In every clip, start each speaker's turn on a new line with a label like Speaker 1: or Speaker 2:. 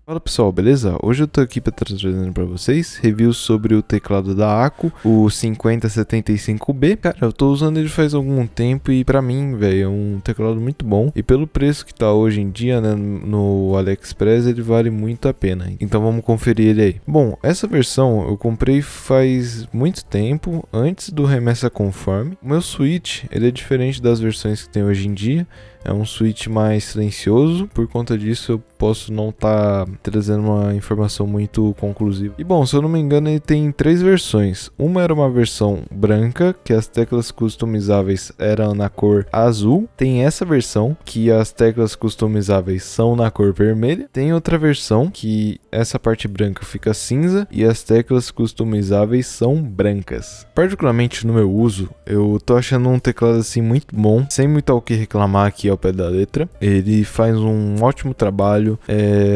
Speaker 1: Fala pessoal, beleza? Hoje eu tô aqui para trazendo para vocês reviews sobre o teclado da ACO, o 5075B. Cara, eu tô usando ele faz algum tempo e pra mim, velho, é um teclado muito bom. E pelo preço que tá hoje em dia, né, no AliExpress, ele vale muito a pena. Então vamos conferir ele aí. Bom, essa versão eu comprei faz muito tempo, antes do Remessa Conforme. O meu switch, ele é diferente das versões que tem hoje em dia. É um switch mais silencioso, por conta disso eu posso não estar trazendo uma informação muito conclusiva. E bom, se eu não me engano, ele tem 3 versões. Uma era uma versão branca, que as teclas customizáveis eram na cor azul. Tem essa versão, que as teclas customizáveis são na cor vermelha. Tem outra versão, que essa parte branca fica cinza e as teclas customizáveis são brancas. Particularmente no meu uso, eu tô achando um teclado assim muito bom, sem muito ao que reclamar aqui ao pé da letra. Ele faz um ótimo trabalho.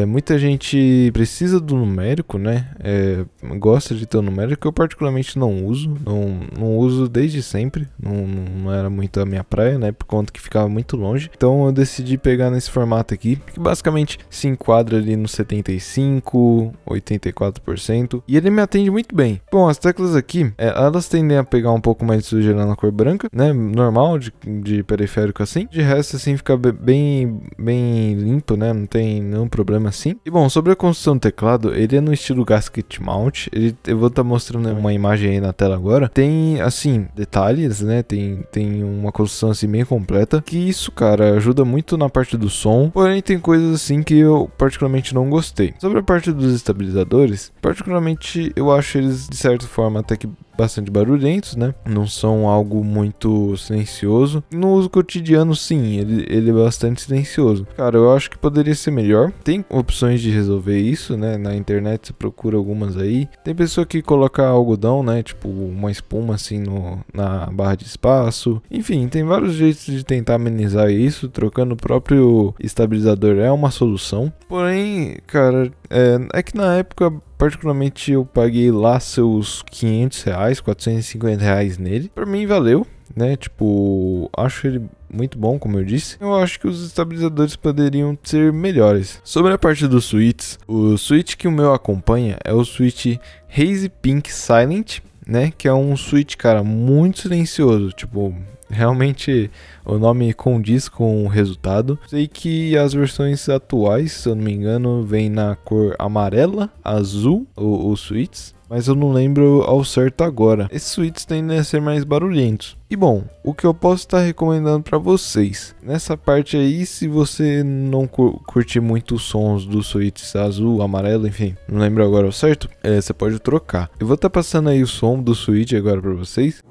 Speaker 1: Muita gente precisa do numérico, né? Gosta de ter o numérico. Eu particularmente não uso. Não uso desde sempre. Não era muito a minha praia, né? Por conta que ficava muito longe. Então eu decidi pegar nesse formato aqui, que basicamente se enquadra ali no 75%, 84%. E ele me atende muito bem. Bom, as teclas aqui, elas tendem a pegar um pouco mais de sujeira na cor branca, né? Normal, de periférico assim. De resto, assim, fica bem limpo, né? Não tem nenhum problema assim. E bom, sobre a construção do teclado, ele é no estilo gasket mount. Eu vou estar mostrando uma imagem aí na tela agora. Tem, assim, detalhes, né? Tem uma construção assim bem completa. Que isso, cara, ajuda muito na parte do som. Porém, tem coisas assim que eu particularmente não gostei. Sobre a parte dos estabilizadores, particularmente eu acho eles, de certa forma, até que bastante barulhentos, né? Não são algo muito silencioso. No uso cotidiano, sim, ele é bastante silencioso. Cara, eu acho que poderia ser melhor. Tem opções de resolver isso, né? Na internet você procura algumas aí. Tem pessoa que coloca algodão, né? Tipo uma espuma assim na barra de espaço. Enfim, tem vários jeitos de tentar amenizar isso. Trocando o próprio estabilizador é uma solução. Porém, cara, é que na época, particularmente, eu paguei lá seus R$500, R$450 nele. Pra mim valeu, né? Tipo, acho ele muito bom, como eu disse. Eu acho que os estabilizadores poderiam ser melhores. Sobre a parte dos switches, o switch que o meu acompanha é o switch Hazy Pink Silent, né? Que é um switch, cara, muito silencioso. Tipo, realmente o nome condiz com o resultado. Sei que as versões atuais, se eu não me engano, vem na cor amarela, azul, os switches, mas eu não lembro ao certo agora. Esses switches tendem a ser mais barulhentos. E bom, o que eu posso estar recomendando para vocês nessa parte aí, se você não curtir muito os sons dos switches azul, amarelo, enfim, não lembro agora ao certo, você pode trocar. Eu vou estar passando aí o som do switch agora para vocês.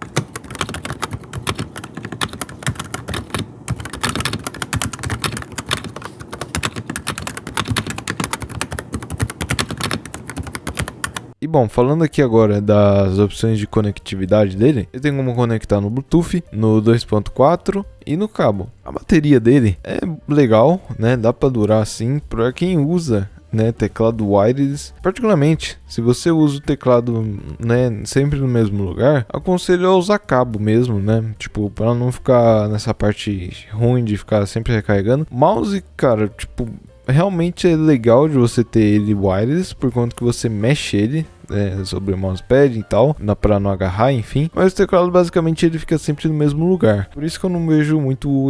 Speaker 1: E bom, falando aqui agora das opções de conectividade dele, eu tenho como conectar no Bluetooth, no 2.4 e no cabo. A bateria dele é legal, né? Dá pra durar assim, pra quem usa, né, teclado wireless. Particularmente, se você usa o teclado, né, sempre no mesmo lugar, aconselho a usar cabo mesmo, né? Tipo, para não ficar nessa parte ruim de ficar sempre recarregando. Mouse, cara, tipo, realmente é legal de você ter ele wireless, por conta que você mexe ele sobre o mousepad e tal, pra não agarrar, enfim. Mas o teclado basicamente ele fica sempre no mesmo lugar. Por isso que eu não vejo muito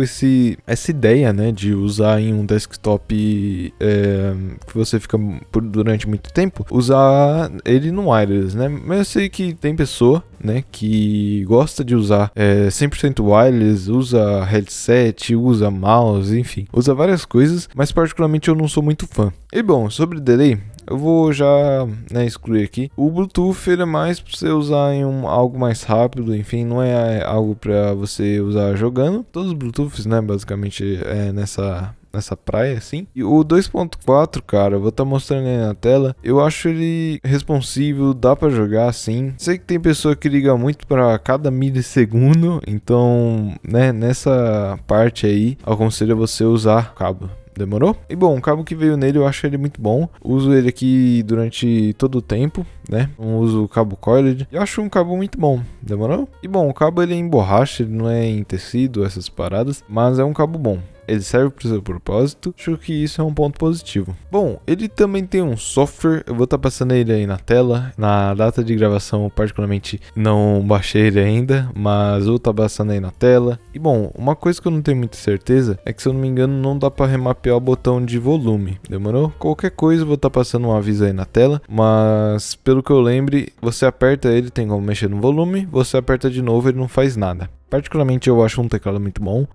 Speaker 1: essa ideia, né, de usar em um desktop que você fica durante muito tempo, usar ele no wireless, né? Mas eu sei que tem pessoa, né, que gosta de usar 100% wireless, usa headset, usa mouse, enfim, usa várias coisas, mas particularmente eu não sou muito fã. E bom, sobre delay, eu vou já, né, excluir aqui. O Bluetooth ele é mais para você usar em algo mais rápido, enfim, não é algo para você usar jogando. Todos os Bluetooths, né, basicamente nessa praia, assim. E o 2.4, cara, eu vou estar mostrando aí na tela. Eu acho ele responsível, dá pra jogar assim. Sei que tem pessoa que liga muito pra cada milissegundo, então, né, nessa parte aí, eu aconselho você usar cabo. Demorou? E bom, o cabo que veio nele eu acho ele muito bom. Uso ele aqui durante todo o tempo, né? Não uso o cabo coiled. Eu acho um cabo muito bom. Demorou? E bom, o cabo ele é em borracha, ele não é em tecido, essas paradas. Mas é um cabo bom. ele serve para o seu propósito, acho que isso é um ponto positivo. Bom, ele também tem um software, eu vou estar passando ele aí na tela, na data de gravação eu particularmente não baixei ele ainda, mas eu vou estar passando aí na tela. E bom, uma coisa que eu não tenho muita certeza é que, se eu não me engano, não dá para remapear o botão de volume, demorou? Qualquer coisa eu vou estar passando um aviso aí na tela, mas pelo que eu lembre, você aperta ele, tem como mexer no volume, você aperta de novo, ele não faz nada. Particularmente eu acho um teclado muito bom.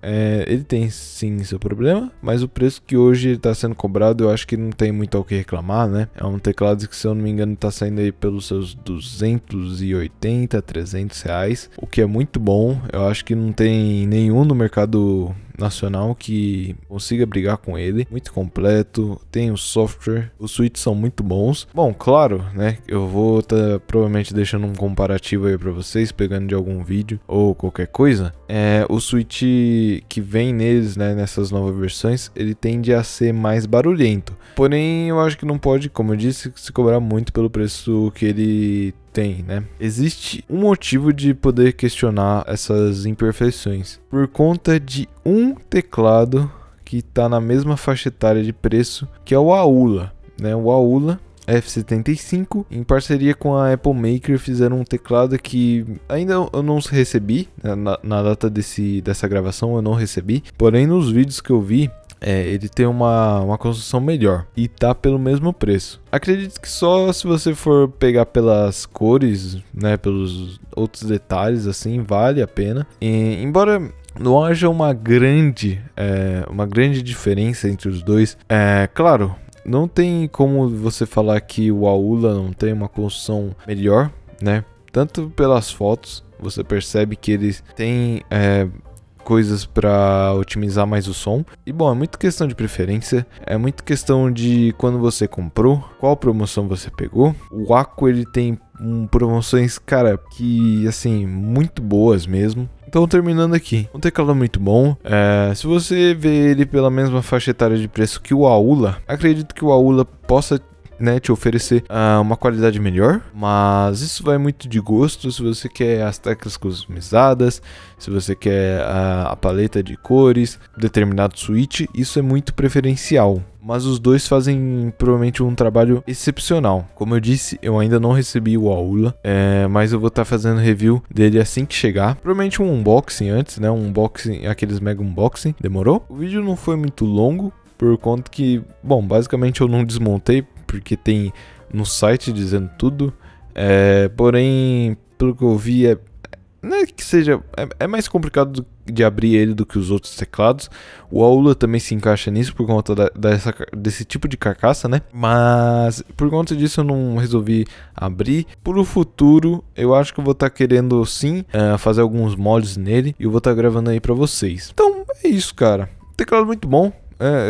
Speaker 1: Ele tem sim seu problema, mas o preço que hoje está sendo cobrado, eu acho que não tem muito ao que reclamar, né? É um teclado que, se eu não me engano, está saindo aí pelos seus 280, 300 reais, o que é muito bom. Eu acho que não tem nenhum no mercado nacional que consiga brigar com ele. Muito completo, tem o software, os switches são muito bons. Bom, claro, né, eu vou estar provavelmente deixando um comparativo aí para vocês, pegando de algum vídeo ou qualquer coisa. O switch que vem neles, né, nessas novas versões, ele tende a ser mais barulhento. Porém, eu acho que não pode, como eu disse, se cobrar muito pelo preço que ele tem, né? Existe um motivo de poder questionar essas imperfeições. Por conta de um teclado que está na mesma faixa etária de preço, que é o Aula, né? O Aula F75, em parceria com a Apple Maker, fizeram um teclado que ainda eu não recebi, né? Na data dessa gravação eu não recebi, porém nos vídeos que eu vi, ele tem uma construção melhor e tá pelo mesmo preço. Acredito que só se você for pegar pelas cores, né, pelos outros detalhes, assim, vale a pena. Embora não haja uma grande diferença entre os dois, claro, não tem como você falar que o Aula não tem uma construção melhor, né? Tanto pelas fotos, você percebe que eles têm coisas para otimizar mais o som. E bom, é muito questão de preferência, é muito questão de quando você comprou, qual promoção você pegou. O Aku, ele tem promoções, cara, que assim, muito boas mesmo. Então, terminando aqui, um teclado muito bom. Se você vê ele pela mesma faixa etária de preço que o Aula, acredito que o Aula possa, né, te oferecer uma qualidade melhor, mas isso vai muito de gosto. Se você quer as teclas customizadas, se você quer a paleta de cores, determinado switch, isso é muito preferencial. Mas os dois fazem provavelmente um trabalho excepcional. Como eu disse, eu ainda não recebi o Aula, mas eu vou estar fazendo review dele assim que chegar. Provavelmente um unboxing antes, né? Um unboxing, aqueles mega unboxing. Demorou? O vídeo não foi muito longo, por conta que, bom, basicamente eu não desmontei, porque tem no site dizendo tudo. Porém, pelo que eu vi, não é que seja, é mais complicado de abrir ele do que os outros teclados. O Aula também se encaixa nisso por conta desse tipo de carcaça, né? Mas por conta disso eu não resolvi abrir. Por o futuro, eu acho que eu vou estar querendo sim fazer alguns mods nele, e eu vou estar gravando aí pra vocês. Então é isso, cara. Teclado muito bom.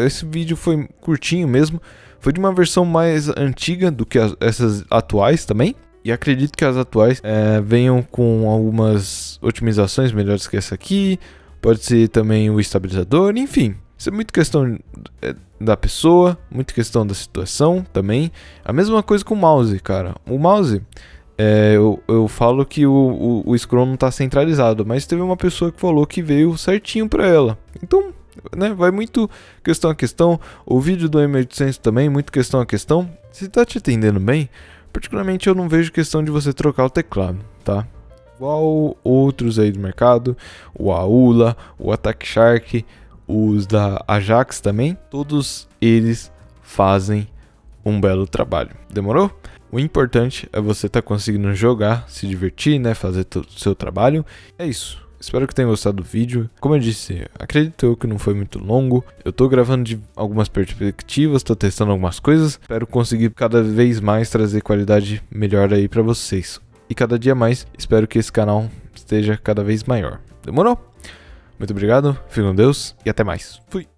Speaker 1: Esse vídeo foi curtinho mesmo. Foi de uma versão mais antiga do que essas atuais também. E acredito que as atuais venham com algumas otimizações melhores que essa aqui. Pode ser também o estabilizador, enfim. Isso é muito questão da pessoa, muito questão da situação também. A mesma coisa com o mouse, cara. O mouse, eu falo que o scroll não está centralizado, mas teve uma pessoa que falou que veio certinho para ela. Então, né, vai muito questão a questão. O vídeo do M800 também, muito questão a questão. Se tá te atendendo bem, particularmente eu não vejo questão de você trocar o teclado, tá? Igual outros aí do mercado, o Aula, o Attack Shark, os da Ajax também, todos eles fazem um belo trabalho. Demorou? O importante é você estar conseguindo jogar, se divertir, né, fazer o seu trabalho. É isso. Espero que tenham gostado do vídeo. Como eu disse, acredito eu que não foi muito longo. Eu tô gravando de algumas perspectivas, tô testando algumas coisas. Espero conseguir cada vez mais trazer qualidade melhor aí pra vocês. E cada dia mais, espero que esse canal esteja cada vez maior. Demorou? Muito obrigado, fique com Deus e até mais. Fui!